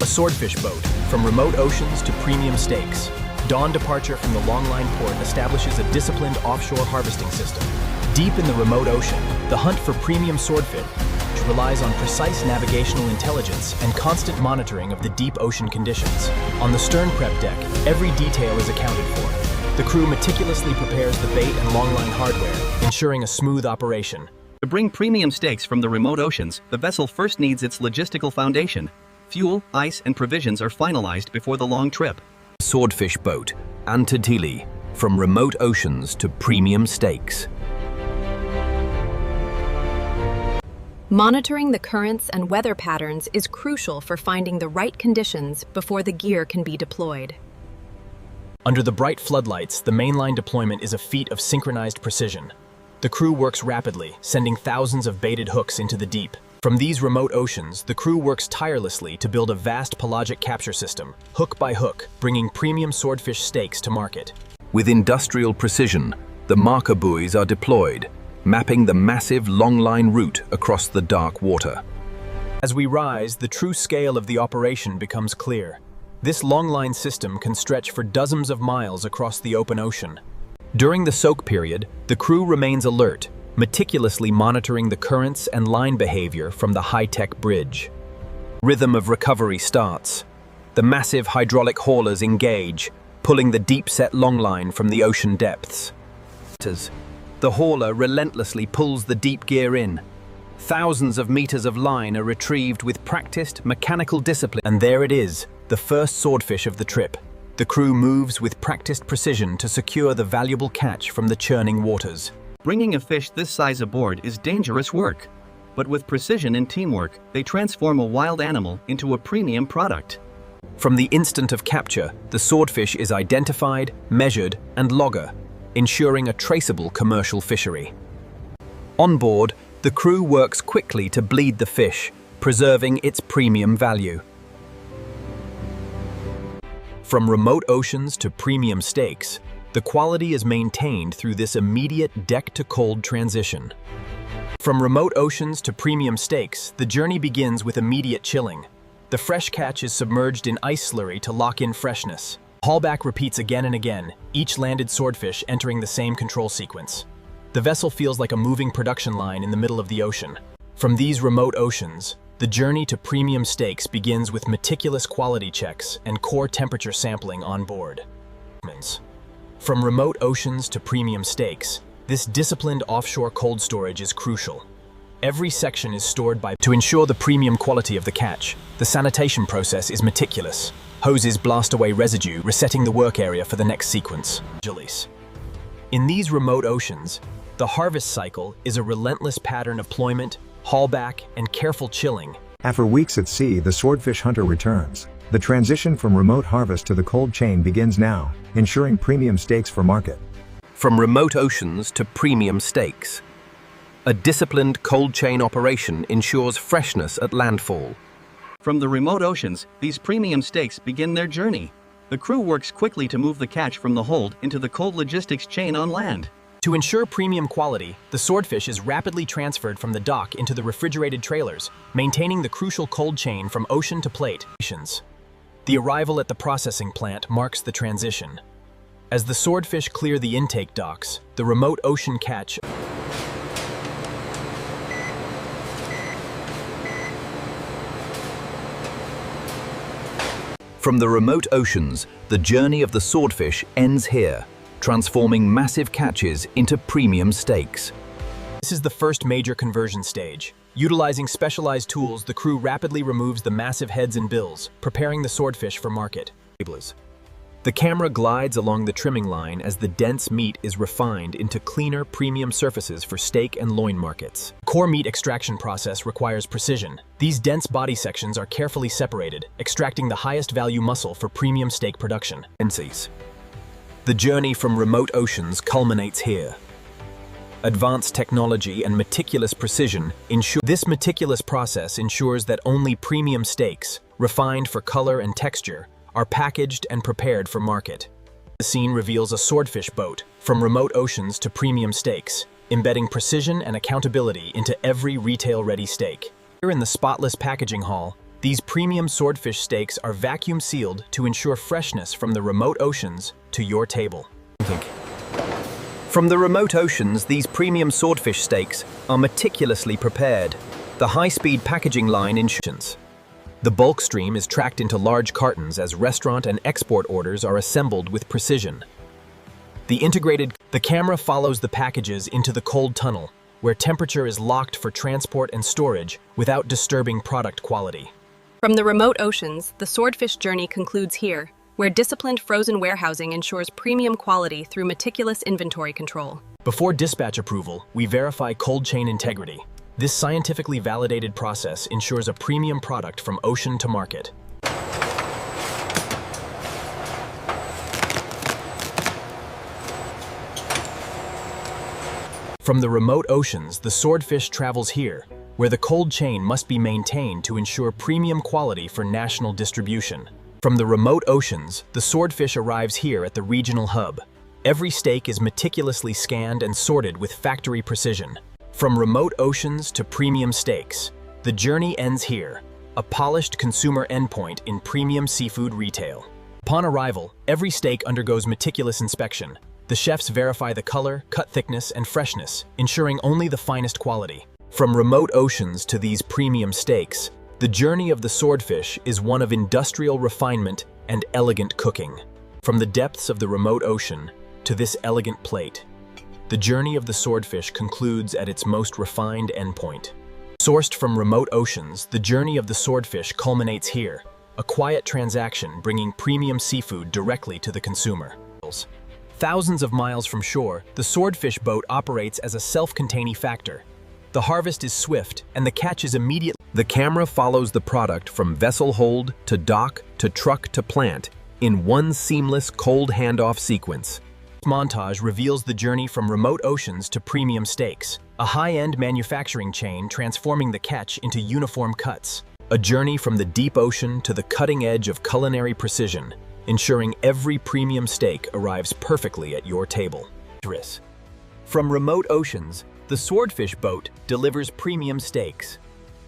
Swordfish boat, from remote oceans to premium steaks. Dawn departure from the Longline port establishes a disciplined offshore harvesting system. Deep in the remote ocean, the hunt for premium swordfish relies on precise navigational intelligence and constant monitoring of the deep ocean conditions. On the stern prep deck, every detail is accounted for. The crew meticulously prepares the bait and longline hardware, ensuring a smooth operation. To bring premium steaks from the remote oceans, the vessel first needs its logistical foundation. Fuel, ice, and provisions are finalized before the long trip. Swordfish boat, Antatili, from remote oceans to premium steaks. Monitoring the currents and weather patterns is crucial for finding the right conditions before the gear can be deployed. Under the bright floodlights, the mainline deployment is a feat of synchronized precision. The crew works rapidly, sending thousands of baited hooks into the deep. From these remote oceans, the crew works tirelessly to build a vast pelagic capture system, hook by hook, bringing premium swordfish steaks to market. With industrial precision, the marker buoys are deployed, mapping the massive longline route across the dark water. As we rise, the true scale of the operation becomes clear. This longline system can stretch for dozens of miles across the open ocean. During the soak period, the crew remains alert, meticulously monitoring the currents and line behavior from the high-tech bridge. Rhythm of recovery starts. The massive hydraulic haulers engage, pulling the deep-set longline from the ocean depths. The hauler relentlessly pulls the deep gear in. Thousands of meters of line are retrieved with practiced mechanical discipline. And there it is, the first swordfish of the trip. The crew moves with practiced precision to secure the valuable catch from the churning waters. Bringing a fish this size aboard is dangerous work. But with precision and teamwork, they transform a wild animal into a premium product. From the instant of capture, the swordfish is identified, measured, and logger, ensuring a traceable commercial fishery. On board, the crew works quickly to bleed the fish, preserving its premium value. From remote oceans to premium steaks, the quality is maintained through this immediate deck-to-cold transition. From remote oceans to premium steaks, the journey begins with immediate chilling. The fresh catch is submerged in ice slurry to lock in freshness. Haulback repeats again and again, each landed swordfish entering the same control sequence. The vessel feels like a moving production line in the middle of the ocean. From these remote oceans, the journey to premium steaks begins with meticulous quality checks and core temperature sampling on board. From remote oceans to premium steaks, this disciplined offshore cold storage is crucial. Every section is stored to ensure the premium quality of the catch. The sanitation process is meticulous. Hoses blast away residue, resetting the work area for the next sequence. In these remote oceans, the harvest cycle is a relentless pattern of deployment, haulback, and careful chilling. After weeks at sea, the swordfish hunter returns. The transition from remote harvest to the cold chain begins now, ensuring premium steaks for market. From remote oceans to premium steaks, a disciplined cold chain operation ensures freshness at landfall. From the remote oceans, these premium steaks begin their journey. The crew works quickly to move the catch from the hold into the cold logistics chain on land. To ensure premium quality, the swordfish is rapidly transferred from the dock into the refrigerated trailers, maintaining the crucial cold chain from ocean to plate. The arrival at the processing plant marks the transition. As the swordfish clear the intake docks, the remote ocean catch From the remote oceans, the journey of the swordfish ends here, transforming massive catches into premium steaks. This is the first major conversion stage. Utilizing specialized tools, the crew rapidly removes the massive heads and bills, preparing the swordfish for market. The camera glides along the trimming line as the dense meat is refined into cleaner, premium surfaces for steak and loin markets. Core meat extraction process requires precision. These dense body sections are carefully separated, extracting the highest value muscle for premium steak production. The journey from remote oceans culminates here. Advanced technology and meticulous precision ensure this meticulous process ensures that only premium steaks, refined for color and texture, are packaged and prepared for market. The scene reveals a swordfish boat, from remote oceans to premium steaks, embedding precision and accountability into every retail-ready steak. Here in the spotless packaging hall, These premium swordfish steaks are vacuum sealed to ensure freshness from the remote oceans to your table. From the remote oceans, these premium swordfish steaks are meticulously prepared. The high-speed packaging line ensures. The bulk stream is tracked into large cartons as restaurant and export orders are assembled with precision. The camera follows the packages into the cold tunnel, where temperature is locked for transport and storage without disturbing product quality. From the remote oceans, the swordfish journey concludes here, where disciplined frozen warehousing ensures premium quality through meticulous inventory control. Before dispatch approval, we verify cold chain integrity. This scientifically validated process ensures a premium product from ocean to market. From the remote oceans, the swordfish travels here, where the cold chain must be maintained to ensure premium quality for national distribution. From the remote oceans, the swordfish arrives here at the regional hub. Every steak is meticulously scanned and sorted with factory precision. From remote oceans to premium steaks, the journey ends here, a polished consumer endpoint in premium seafood retail. Upon arrival, every steak undergoes meticulous inspection. The chefs verify the color, cut thickness, and freshness, ensuring only the finest quality. From remote oceans to these premium steaks, the journey of the swordfish is one of industrial refinement and elegant cooking. From the depths of the remote ocean to this elegant plate, the journey of the swordfish concludes at its most refined endpoint. Sourced from remote oceans, the journey of the swordfish culminates here, a quiet transaction bringing premium seafood directly to the consumer. Thousands of miles from shore, the swordfish boat operates as a self-containing factor. The harvest is swift, and the catch is immediate. The camera follows the product from vessel hold to dock to truck to plant in one seamless cold handoff sequence. This montage reveals the journey from remote oceans to premium steaks, a high-end manufacturing chain transforming the catch into uniform cuts. A journey from the deep ocean to the cutting edge of culinary precision, ensuring every premium steak arrives perfectly at your table. From remote oceans, the swordfish boat delivers premium steaks.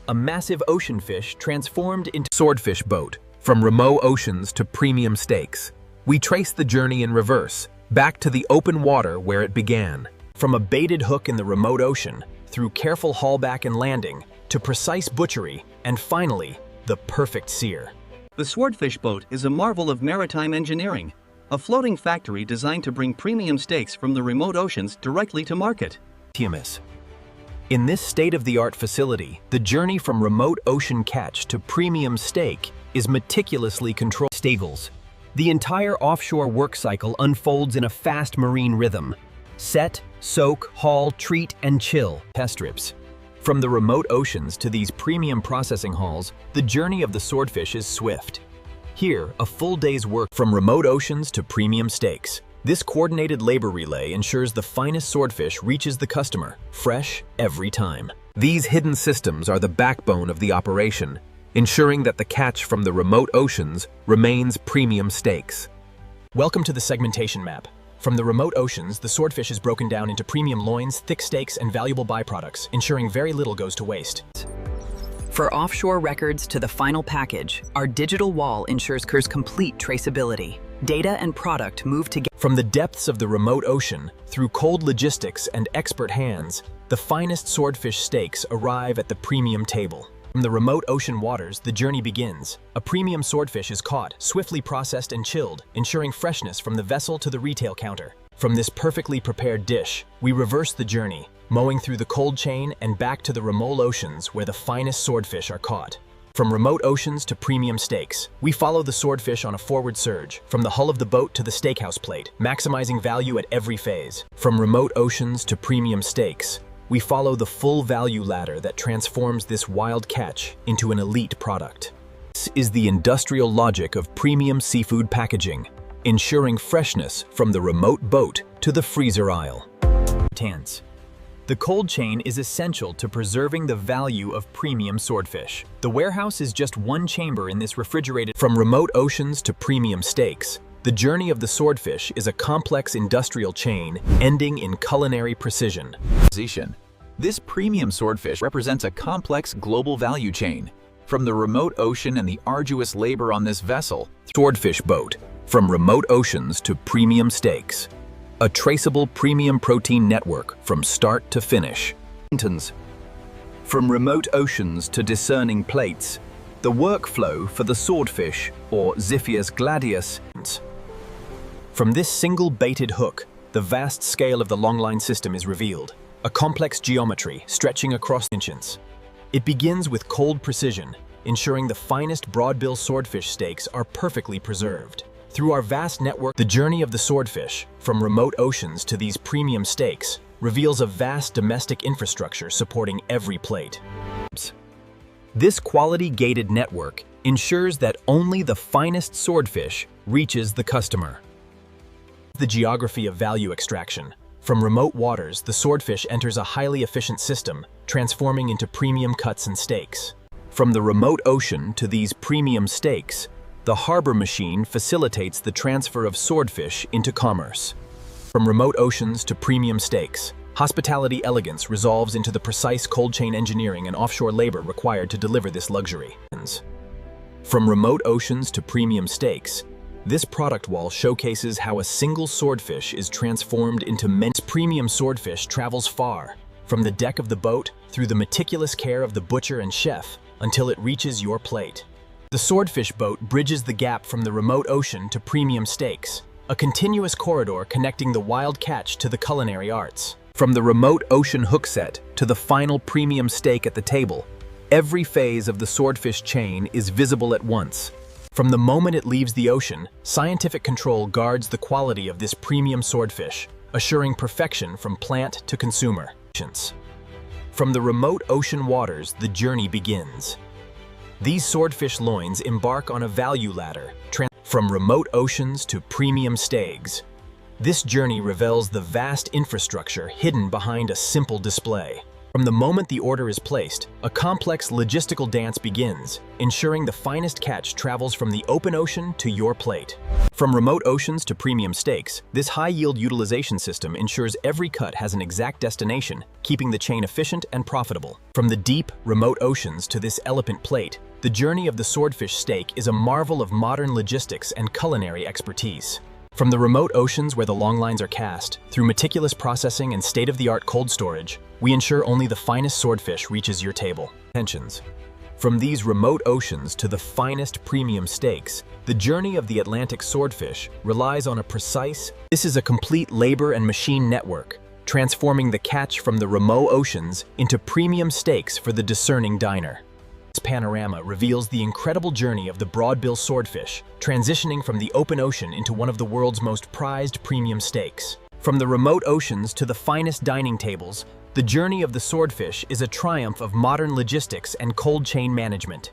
A massive ocean fish transformed into swordfish boat. From remote oceans to premium steaks, we trace the journey in reverse, back to the open water where it began. From a baited hook in the remote ocean, through careful haulback and landing, to precise butchery, and finally, the perfect sear. The Swordfish boat is a marvel of maritime engineering, a floating factory designed to bring premium steaks from the remote oceans directly to market. In this state-of-the-art facility, the journey from remote ocean catch to premium steak is meticulously controlled. Stables. The entire offshore work cycle unfolds in a fast marine rhythm. Set, soak, haul, treat, and chill. Test strips. From the remote oceans to these premium processing halls, the journey of the swordfish is swift. Here, a full day's work from remote oceans to premium steaks. This coordinated labor relay ensures the finest swordfish reaches the customer, fresh every time. These hidden systems are the backbone of the operation, ensuring that the catch from the remote oceans remains premium steaks. Welcome to the segmentation map. From the remote oceans, the swordfish is broken down into premium loins, thick steaks, and valuable byproducts, ensuring very little goes to waste. For offshore records to the final package, our digital wall ensures complete traceability. Data and product move together. From the depths of the remote ocean, through cold logistics and expert hands, the finest swordfish steaks arrive at the premium table. From the remote ocean waters, the journey begins. A premium swordfish is caught, swiftly processed and chilled, ensuring freshness from the vessel to the retail counter. From this perfectly prepared dish, we reverse the journey, mowing through the cold chain and back to the remote oceans where the finest swordfish are caught. From remote oceans to premium steaks, we follow the swordfish on a forward surge, from the hull of the boat to the steakhouse plate, maximizing value at every phase. From remote oceans to premium steaks, we follow the full value ladder that transforms this wild catch into an elite product. This is the industrial logic of premium seafood packaging, ensuring freshness from the remote boat to the freezer aisle. The cold chain is essential to preserving the value of premium swordfish. The warehouse is just one chamber in this refrigerated. From remote oceans to premium steaks, the journey of the swordfish is a complex industrial chain ending in culinary precision. This premium swordfish represents a complex global value chain, From the remote ocean and the arduous labor on this vessel, Swordfish boat. From remote oceans to premium steaks. A traceable premium protein network from start to finish. From remote oceans to discerning plates, the workflow for the swordfish, or Xiphias gladius. From this single baited hook, the vast scale of the Longline system is revealed, a complex geometry stretching across inches. It begins with cold precision, ensuring the finest broadbill swordfish steaks are perfectly preserved. Through our vast network, the journey of the swordfish, from remote oceans to these premium steaks, reveals a vast domestic infrastructure supporting every plate. This quality-gated network ensures that only the finest swordfish reaches the customer. The geography of value extraction. From remote waters, the swordfish enters a highly efficient system, transforming into premium cuts and steaks. From the remote ocean to these premium steaks, the harbor machine facilitates the transfer of swordfish into commerce. From remote oceans to premium steaks, hospitality elegance resolves into the precise cold chain engineering and offshore labor required to deliver this luxury. From remote oceans to premium steaks, this product wall showcases how a single swordfish is transformed into immense. Premium swordfish travels far, from the deck of the boat through the meticulous care of the butcher and chef until it reaches your plate. The swordfish boat bridges the gap from the remote ocean to premium steaks, a continuous corridor connecting the wild catch to the culinary arts. From the remote ocean hook set to the final premium steak at the table, every phase of the swordfish chain is visible at once. From the moment it leaves the ocean, scientific control guards the quality of this premium swordfish, assuring perfection from plant to consumer. From the remote ocean waters, the journey begins. These swordfish loins embark on a value ladder, from remote oceans to premium steaks. This journey reveals the vast infrastructure hidden behind a simple display. From the moment the order is placed, a complex logistical dance begins, ensuring the finest catch travels from the open ocean to your plate. From remote oceans to premium steaks, this high-yield utilization system ensures every cut has an exact destination, keeping the chain efficient and profitable. From the deep, remote oceans to this elephant plate, the journey of the swordfish steak is a marvel of modern logistics and culinary expertise. From the remote oceans where the long lines are cast, through meticulous processing and state-of-the-art cold storage, we ensure only the finest swordfish reaches your table. Tensions. From these remote oceans to the finest premium steaks, the journey of the Atlantic swordfish relies on a precise. This is a complete labor and machine network, transforming the catch from the remote oceans into premium steaks for the discerning diner. This panorama reveals the incredible journey of the broadbill swordfish, transitioning from the open ocean into one of the world's most prized premium steaks. From the remote oceans to the finest dining tables, the journey of the swordfish is a triumph of modern logistics and cold chain management.